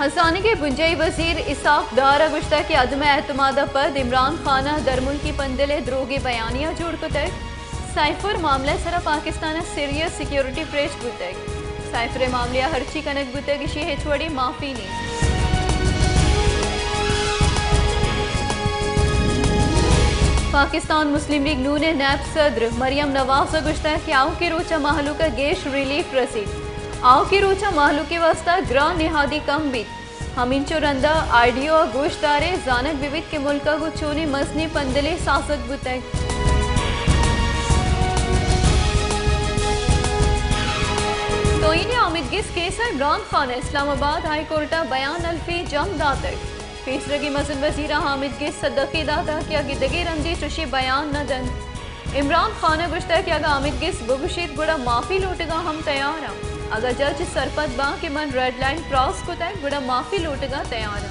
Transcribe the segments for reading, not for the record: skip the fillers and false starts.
Hassani के बुंजई वजीर इसाफ दारा गुश्ता के अदम एतमाद पर इमरान खाना दरमुल की पंदिले द्रोगी बयानिया जोड़ कुतक साइफर मामला सरा पाकिस्तान सीरियस सिक्योरिटी प्रेस गुतक साइफर मामला हरची कनक गुतक इशी हेचवड़ी माफी नहीं। पाकिस्तान मुस्लिम लीग नून नैब सदर मरियम नवाज गुश्ता कि आओ के रोचा माहलू का गेश रिलीफ रसीद आओ की रोचा माहलू के वास्ता ग्रा निहादी कम बीत हमिंचो रंदा आइडियो गोश्तारे जानक विविध के मुल्का गुचोने मसनी पंदले सासत बुतक तो इन्हें आमिद गिस case Imran Khan Islamabad high Carta बयान अल्फी जम दातक फीसरगी मसन वजीरा हामिद गिस सदकी दाता क्या गिदगी रंदी चुशी बयान न दन इमरान खान गुश्ता क्या आमिद गिस बुगशीत गुड़ा माफी लूटगा हम तैयार हैं अगर जज सरपत बा के मन रेड लाइन क्रॉस को तय गुड़ा माफी लूटगा तैयार है।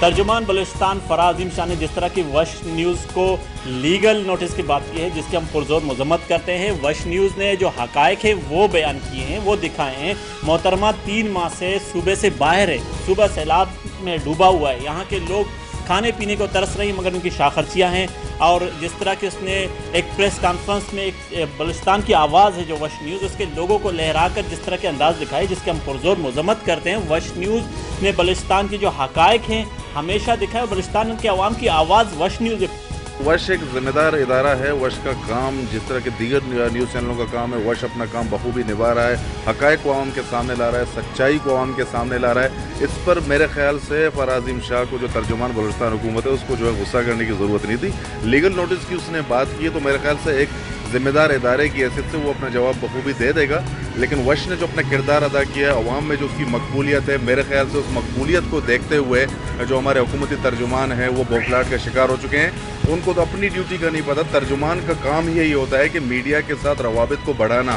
तर्जुमान बलूचिस्तान फराज अजीम शाह ने जिस तरह की वश न्यूज़ को लीगल नोटिस की बात की है जिसकी हम पुरजोर मजम्मत करते हैं। वश न्यूज़ ने जो हकायक है वो बयान किए हैं वो दिखाए हैं। मोहतरमा 3 माह से सूबे से बाहर है, सूबा सैलाब में डूबा हुआ है, यहाँ के लोग खाने पीने को तरस रही मगर उनकी शाखर्चियाँ हैं। और जिस तरह की उसने एक प्रेस कॉन्फ्रेंस में एक बलूचिस्तान की आवाज़ है जो वश न्यूज़ उसके लोगों को लहरा कर जिस तरह के अंदाज दिखाए जिसके हम पुरजोर मजम्मत करते हैं। वश न्यूज़ ने बलूचिस्तान की जो हकायक हैं हमेशा दिखाए, बलूचिस्तान के अवाम की आवाज़ वश न्यूज़ है। वश एक जिम्मेदार इदारा है। वश का काम जिस तरह के दीगर न्यूज़ चैनलों का काम है, वश अपना काम बखूबी निभा रहा है, हकायक को आवाम के सामने ला रहा है, सच्चाई को आवाम के सामने ला रहा है। इस पर मेरे ख्याल से फराज अजीम शाह को जो तर्जुमान बलूचिस्तान हुकूमत है उसको जो है गुस्सा करने की ज़रूरत नहीं थी। लीगल नोटिस की उसने बात की है तो मेरे ख्याल से एक जिम्मेदार इदारे की हैसियत से वो अपना जवाब बखूबी दे देगा। लेकिन वश ने जो अपना किरदार अदा किया है, अवाम में जो उसकी मकबूलियत है, मेरे ख्याल से उस मकबूलियत को देखते हुए जो हमारे हुकूमती तर्जुमान हैं वो बौखलाहट का शिकार हो चुके हैं। उनको तो अपनी ड्यूटी का नहीं पता। तर्जुमान का काम यही होता है कि मीडिया के साथ रवाबित को बढ़ाना।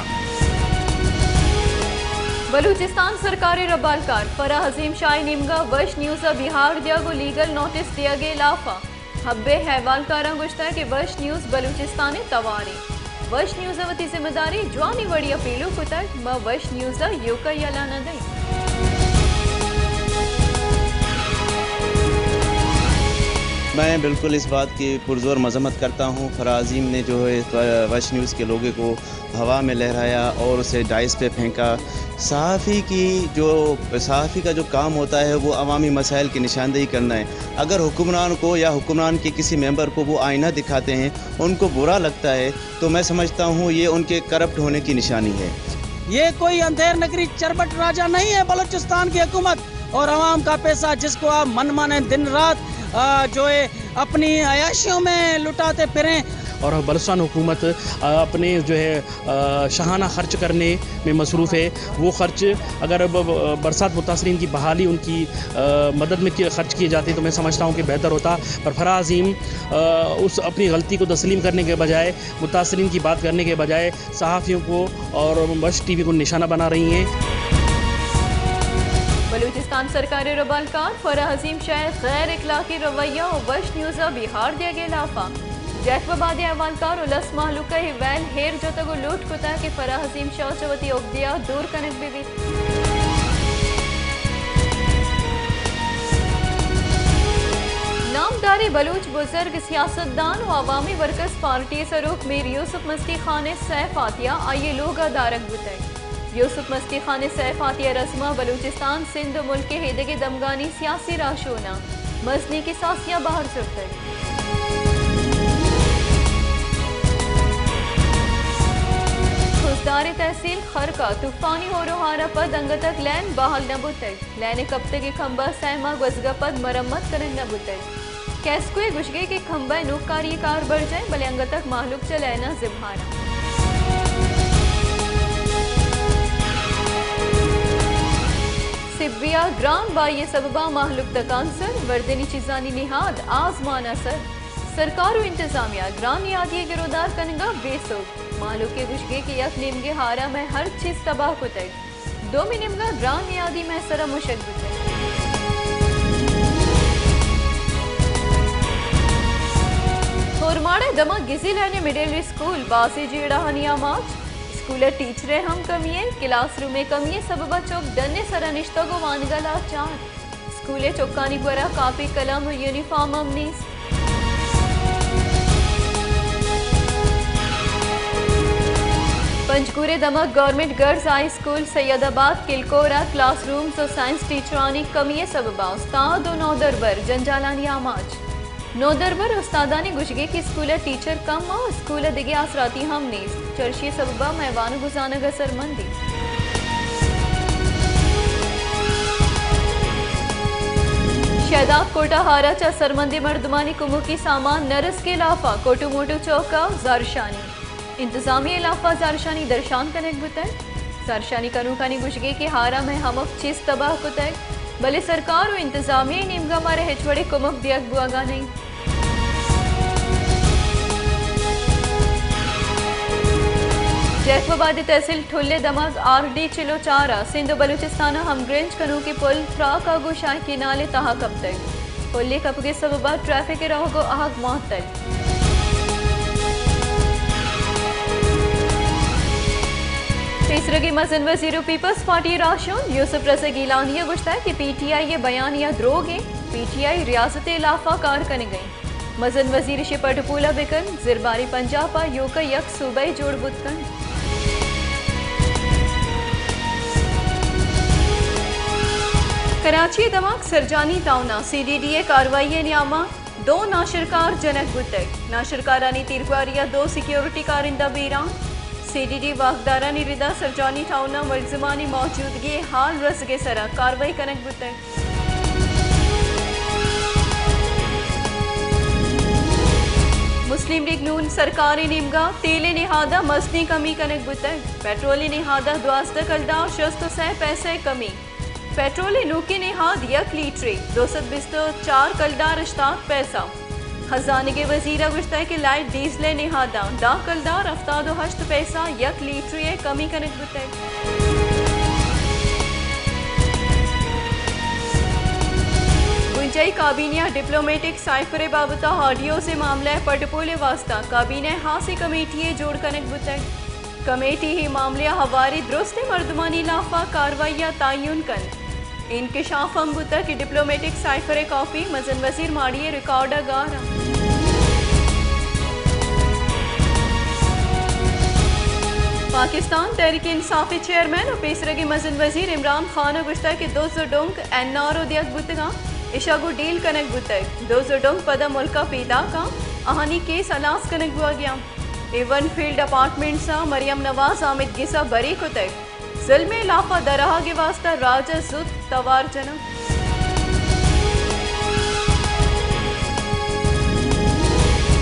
बलूचिस्तान सरकारी रबालकार फरा हजीम शाही निमगा वश न्यूज़ बिहार दिया को लीगल नोटिस दिया गया लाफा हब्बे हैवालकारा गुश्ता के वश न्यूज़ बलूचिस्तान तवारी वश न्यूज़ वती जिम्मेदारी जवानी बड़ी अपीलों को तक म वश न्यूज़ योका यला न गई। मैं बिल्कुल इस बात की पुरजोर मजम्मत करता हूँ। फराजीम ने जो है वश न्यूज़ के लोगों को हवा में लहराया और उसे डाइस पे फेंका। सहाफ़ी का जो काम होता है वो अवामी मसाइल की निशानदेही करना है। अगर हुक्मरान को या हुक्मरान के किसी मेंबर को वो आईना दिखाते हैं, उनको बुरा लगता है, तो मैं समझता हूँ ये उनके करप्ट होने की निशानी है। ये कोई अंधेर नगरी चरबट राजा नहीं है बलूचिस्तान की हुकूमत और अवाम का पैसा जिसको आप मन माने दिन रात जो है अपनी अयाशियों में लुटाते फिरें। और बलूचिस्तान हुकूमत अपने जो है शाहाना खर्च करने में मसरूफ़ है। वो खर्च अगर बरसात मुतासरीन की बहाली उनकी मदद में खर्च किए जाते तो मैं समझता हूँ कि बेहतर होता। पर फराज अजीम उस अपनी गलती को तस्लीम करने के बजाय, मुतासरीन की बात करने के बजाय सहाफ़ियों को और वश टीवी को निशाना बना रही हैं। बलूचिस्तान सरकारी रबालकार फरा हजीम शाह गैर इखलाकी रवैया और वश न्यूज़ बिहार दिया गया लाफा जैकबाबादी अहवालकार उलस माहलूका ही वैन हेर जो तक लूट कुता के फरा हजीम शाह चवती उगदिया दूर कनक बीवी नामदारी बलूच बुजुर्ग सियासतदान और अवामी वर्कर्स पार्टी सरूख मीर यूसुफ मस्ती खान सैफ आतिया आइए लोग दारक बुतई यूसुफ मस्ती खान सैफ आतिया रस्मा बलूचिस्तान सिंध मुल्क के हेदे के दमगानी सियासी राशोना मजनी की सासिया बाहर सुरते खुशदारी तहसील खरका तूफानी हो रोहारा पद अंग तक लैन बहाल न बुतक लैने कब्ते के खंबा सहमा गजगा पद मरम्मत करन न बुतक कैसकुए गुशगे के खंबा नुकारी कार बढ़ जाए भले अंग तक माहलूक चलैना जिभारा सिबिया ग्राम बाई सबबा माहलूक तक आंसर वर्दनी चीजानी निहाद आजमाना सर सरकार इंतजामिया ग्राम यादी गिरोदार कनगा बेसोग मालूक के गुशगे के यक निमगे हारा में हर चीज तबाह कुतक 2 निमगा ग्राम यादी में सरा मुशक बुतक होरमाड़ा दमा गिजी लाने मिडिल स्कूल बासी जीड़ा हनिया मार्च स्कूल टीचरें हम कमिए क्लासरूम में कमिए सबबा चौक डन्ने सरनिश्तो को वानगला चार स्कूल चौकानी गुरा कापी कलम यूनिफॉर्म अमनीस पंचकूरे दमक government girls high school Syedabad किलकोरा क्लासरूम्स और साइंस टीचरानी कमी सबबा उस्ताद और नौदरबर जंजालानी आमाज नौदरबर उस्तादानी गुजगे की स्कूल टीचर कम और स्कूल दिगे आसराती हम नीस चर्शी सबबा महवान गुजाना गसरमंदी शहदाब कोटा हारा चा सरमंदी मर्दमानी कुमुकी सामान नरस के लाफा कोटू मोटू चौका जारशानी इंतजामिया इलाफा जारशानी दर्शान कनेक्ट बुतैक जारशानी कनूकानी गुशगे के हारा में हमक चीज तबाह कुतैक भले सरकार और इंतजामिया निमगा मारे हेचवड़े कुमक दियक बुआगा नहीं जैफाबादी तहसील ठुल्ले दमाग आरडी चिलो चारा सिंध बलूचिस्तान हमग्रेंज कनू के पुल फ्राक आगो शाह के नाले तहा कब तक पुल्ले कप के सबबा ट्रैफिक के रहोगो आहग मुअत्तल तीसरे मजन वजीर पीपल्स पार्टी राशों यूसुफ रजा गिलानिया गुश्ता है कि पीटीआई ये बयानिया द्रोग है पीटीआई रियासत इलाफा कार करने गई मजन वजीर शे पटपूला बिकन जिरबारी पंजाबा योका यक सूबाई जोड़ बुतकन कराची दमाक सरजानी टाउना सीडीडीए कार्रवाई नियामा 2 नाशरकार जनक बुतक नाशरकारानी तीरगवारिया 2 सिक्योरिटी कारिंदा बीरान सीडीडी वाकदारानी रिदा सरजानी टाउना मुलजिमानी मौजूदगी हाल रसगे सरा कार्रवाई कनक बुतक मुस्लिम लीग नून सरकारी निमगा तेले निहादा मसनी कमी कनक बुतक पेट्रोली निहादा 12 कलदा शस्त से पैसे कमी पेट्रोली नूकी निहाद 1 लीटर 224 कलदा रिश्तात पैसा खजाने के वजीरा गुश्ता के लाइट डीजले निहादा दा कलदार अफ्तादो हश्त पैसा 1 लीटर कमी कनक बुतक गुंजाई काबीनिया डिप्लोमेटिक साइफरे बाबता ऑडियो से मामला पटपोले वास्ता काबीने हासी कमेटी जोड़ कनक बुतक कमेटी ही मामले हवारी दुरुस्त मर्दमानी लाफा कार्रवाइया तायुन कन इंकशाफ बुता की डिप्लोमेटिक साइफरे कॉपी मजन वजीर माड़िए रिकॉर्डर गारा पाकिस्तान तहरीक इंसाफी चेयरमैन और पेसरगी मजन वजीर इमरान खान गुश्ता के 200 डोंक एनआरओ दियक बुतगा इशागो डील कनक बुतक 200 डोंक पदा मुल्का पीदा का अहानी केस अलास कनक हुआ गया एवन फील्ड अपार्टमेंट सा मरियम नवाज आमिद गिसा बरी कुतक ज़िल्मे लाफा दरहा के वास्ता राजा जुद तवार जना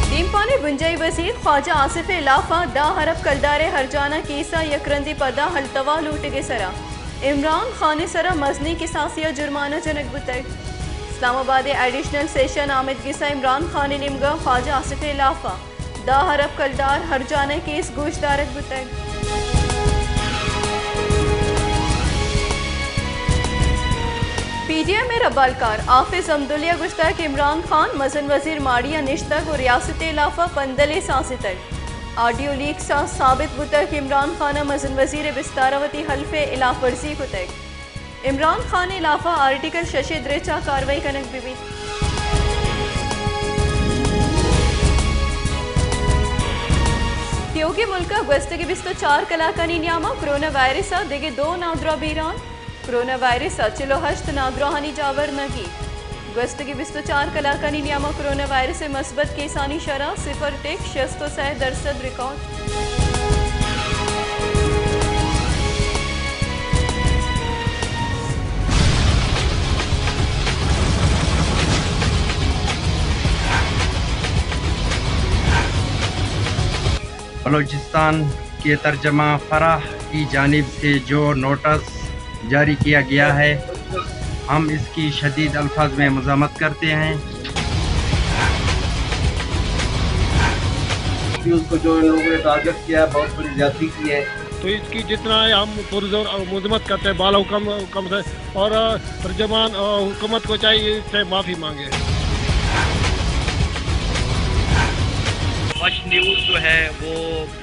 टीमपाने बुंजाई वजीर ख्वाजा आसिफ लाफा दा हरफ कलदारे हरजाना केसा यकरंदी पदा हलतवा लूट के सरा इमरान खान सरा मजनी की सासिया जुर्माना जनक बुतक इस्लामाबाद एडिशनल सेशन आमिद गिसा इमरान खान निमगा ख्वाजा आसिफ लाफा दा हरफ कलदार हरजाना केस गोशदारक बुतक पीडीएम में रबालकार आफिज अब्दुल्ला गुश्ता के इमरान खान मजन वजीर माड़िया निश्तक और रियासत इलाफा पंदले सासितक ऑडियो लीक सा साबित बुतक इमरान खान मजन वजीर बिस्तारावती हल्फे इलाफ वर्जी कुतक इमरान खान इलाफा आर्टिकल शशे द्रेचा कार्रवाई कनक बिबी त्योगी मुल्का गस्त के 4 कलाकानी नियामा कोरोना वायरस दिगे 2 नादरा बीरान कोरोना वायरस चिलो हश्त नादराहानी जावर नगी गस्त की 4 कलाकानी नियामा कोरोना वायरस से मस्बत केसानी शरा 0 टेक 600% रिकॉर्ड बलूचिस्तान के तर्जमा फराह की जानिब से जो नोटिस जारी किया गया है हम इसकी शदीद अल्फाज में मज़ामत करते हैं। उसको जो इन लोगों ने टारगेट किया है बहुत बड़ी ज्यादती की है तो इसकी जितना हम पुरजोर मजम्मत करते हैं बाला हुक्म से और तर्जमान हुकूमत को चाहिए इससे माफ़ी मांगे। वश न्यूज़ जो है वो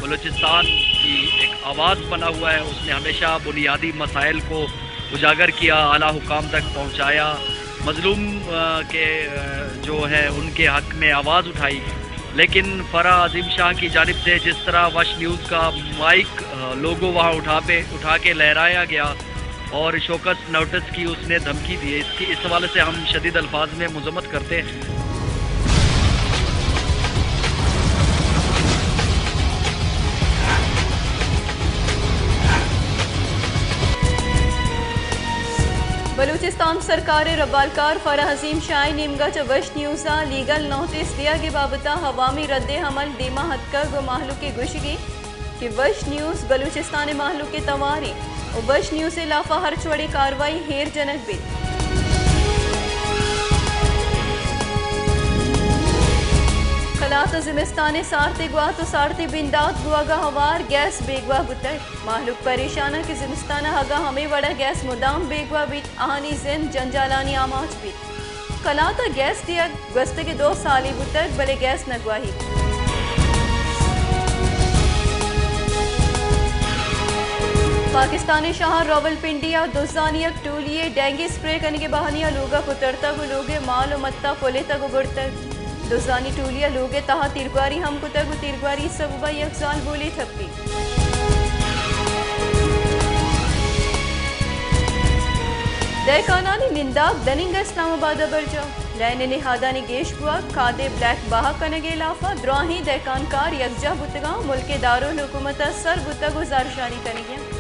बलूचिस्तान की एक आवाज़ बना हुआ है। उसने हमेशा बुनियादी मसाइल को उजागर किया, आला हुकाम तक पहुँचाया, मजलूम के जो है उनके हक़ में आवाज़ उठाई। लेकिन फराह अजीम शाह की जानिब से जिस तरह वश न्यूज़ का माइक लोगो वहाँ उठा के लहराया गया और शौकत नोटिस की उसने धमकी दी, इस हवाले से हम शदीद अल्फाज में मजम्मत करते हैं। बलूचिस्तान सरकार रबालकार फराह अजीम शाह निमगा वश न्यूज़ा लीगल नोटिस दिया के बाबता हवामी रद्द हमल दीमा हदकर व माहलू के गुशगी कि वश न्यूज़ बलूचिस्तान माहलू के तवारी और वश न्यूज़ से लाफा हर छोड़ी कार्रवाई हेर जनक भी खलात जिमिस्तान सारती गुआ तो सारती बिंदात गुआगा हवार गैस बेगवा बुतर माहलूक परेशाना की जिमिस्तान हगा हमें बड़ा गैस मुदाम बेगवा बीत आहानी जिन जंजालानी आमाज बीत खलाता गैस दिया गस्ते के 2 साली बुतर बले गैस नगवाही पाकिस्तानी शहर रावलपिंडी और दुजानिया टूलिए डेंगू स्प्रे करने के बहानिया लोगा कुतरता को लोगे माल मत्ता फोले तक उबड़ता दुजानी टूलिया लोगे तहा तिरगवारी हम कुतर को तिरगवारी सबा यकजाल बोले थप्पी दैकानानी निंदाक दनिंग इस्लामाबाद बरजा लैने निहादानी गेश बुआ खादे ब्लैक बाहा कनगे लाफा द्राही दैकानकार यकजा बुतगा मुल्के दारुल हुकूमत सर बुता गुजारशानी कनेगिया